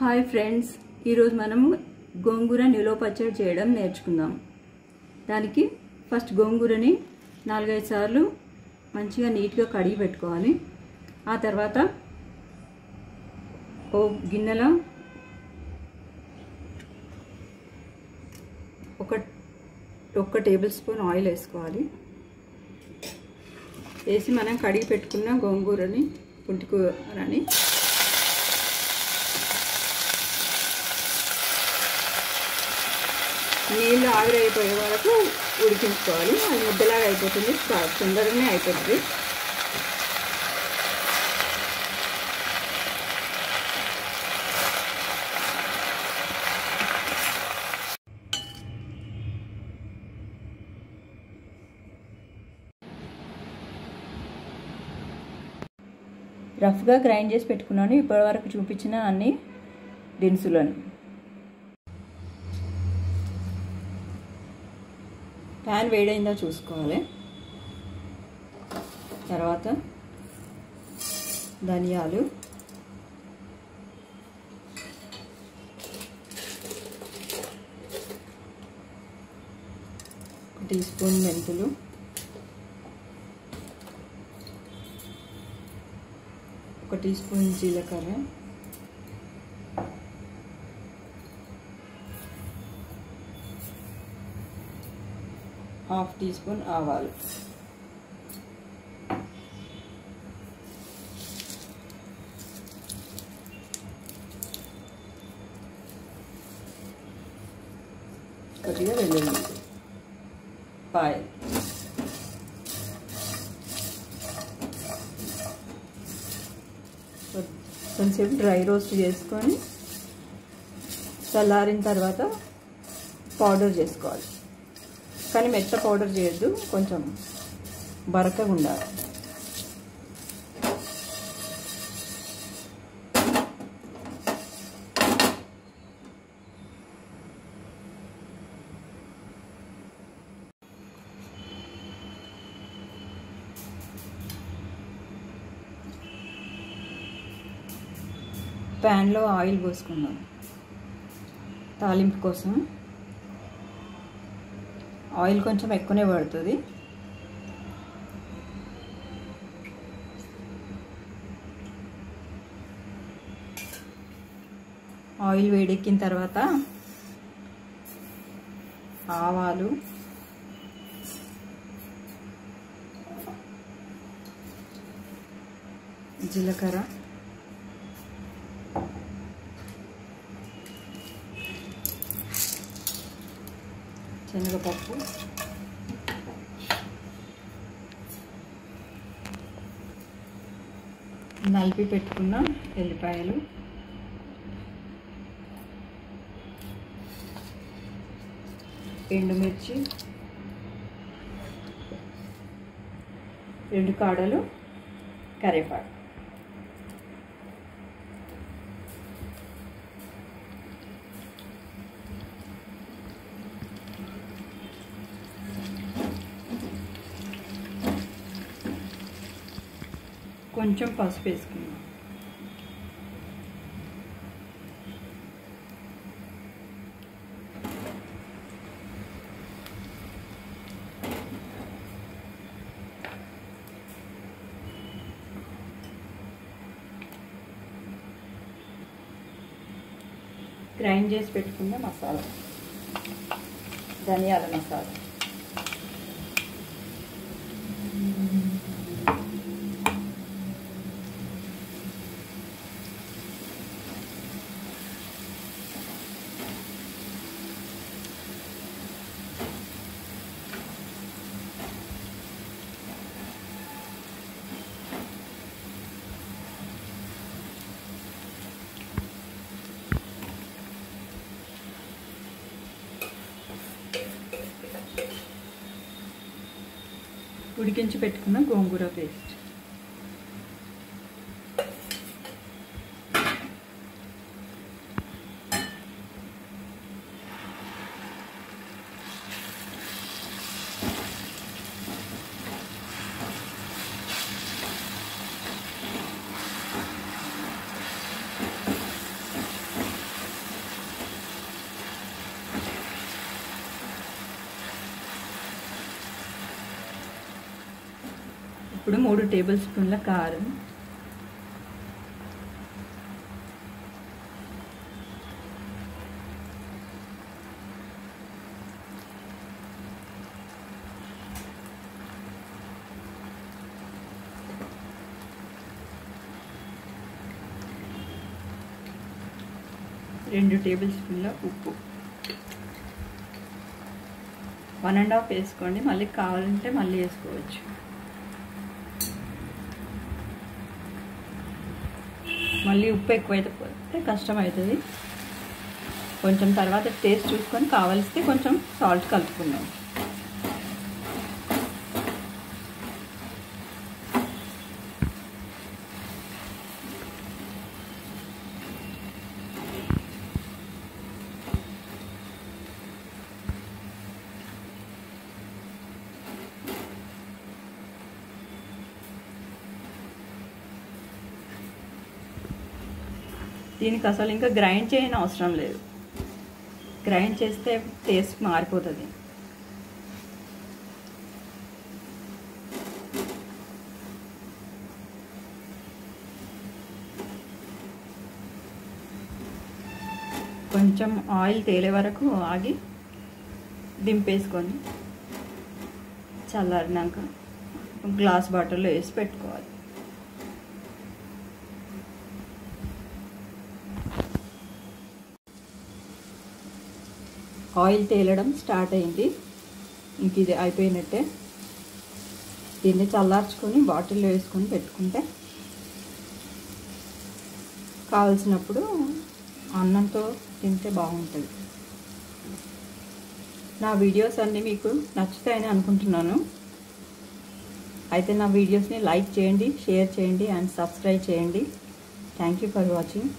Hi friends, ఈరోజు మనము గోంగూర నిలువ పచ్చడి చేయడం నేర్చుకుందాం. దానికి ఫస్ట్ గోంగూరని 4-5 సార్లు మంచిగా నీట్గా కడిగి పెట్టుకోవాలి. ఆ తర్వాత ఓ గిన్నెలో ఒక టేబుల్ స్పూన్ ఆయిల్ వేసుకోవాలి. వేసి మనం కడిగి పెట్టుకున్న గోంగూరని పుంటికూరని నీళ్ళు ఆవిరైపోయే వరకు ఉడికించుకోవాలి. అది ముద్దలాగా అయిపోతుంది, తొందరగానే అయిపోతుంది. రఫ్గా గ్రైండ్ చేసి పెట్టుకున్నాను ఇప్పటివరకు చూపించిన అన్ని దినుసులను. ప్యాన్ వేడైందా చూసుకోవాలి. తర్వాత ధనియాలు, ఒక టీ స్పూన్ మెంతులు, ఒక టీ స్పూన్ జీలకర్ర, హాఫ్ టీ స్పూన్ ఆవాలు, కొద్దిగా వెల్లుల్లి పాయలు, కొంచెం డ్రై రోస్ట్ చేసుకొని చల్లారిన తర్వాత పౌడర్ చేసుకోవాలి. కానీ మెత్త పౌడర్ చేయొద్దు, కొంచెం బరకగా ఉండాలి. ప్యాన్లో ఆయిల్ పోసుకుందాం తాలింపు కోసం. ఆయిల్ కొంచెం ఎక్కువనే పడుతుంది. ఆయిల్ వేడెక్కిన తర్వాత ఆవాలు, జీలకర్ర, శనగపప్పు, నలిపి పెట్టుకున్న ఎల్లిపాయలు, ఎండుమిర్చి, 2 కాడలు కరివేపాకు, కొంచెం పసుపు వేసుకున్నాం. గ్రైండ్ చేసి పెట్టుకున్న మసాలా, ధనియాల మసాలా, ఉడికించి పెట్టుకున్న గోంగూర పేస్ట్, ఇప్పుడు 3 టేబుల్ స్పూన్ల కారం, రెండు టేబుల్ స్పూన్ల ఉప్పు, 1½ వేసుకోండి, మళ్ళీ కావాలంటే మళ్ళీ వేసుకోవచ్చు. మళ్ళీ ఉప్పు ఎక్కువైతే పోతే కష్టం అవుతుంది. కొంచెం తర్వాత టేస్ట్ చూసుకొని కావలిస్తే కొంచెం సాల్ట్ కలుపుకుందాం. దీనికి అసలు ఇంకా గ్రైండ్ చేయని అవసరం లేదు. గ్రైండ్ చేస్తే టేస్ట్ మారిపోతుంది. కొంచెం ఆయిల్ తేలే వరకు ఆగి దింపేసుకొని చల్లారినాక గ్లాస్ బాటిల్లో వేసి పెట్టుకోవాలి. ఆయిల్ తేలడం స్టార్ట్ అయింది. ఇంక ఇది అయిపోయినట్టే. దీన్ని చల్లార్చుకొని బాటిల్లో వేసుకొని పెట్టుకుంటే కావలసినప్పుడు అన్నంతో తింటే బాగుంటుంది. నా వీడియోస్ అన్నీ మీకు నచ్చుతాయని అనుకుంటున్నాను. అయితే నా వీడియోస్ని లైక్ చేయండి, షేర్ చేయండి అండ్ సబ్స్క్రైబ్ చేయండి. Thank you for watching.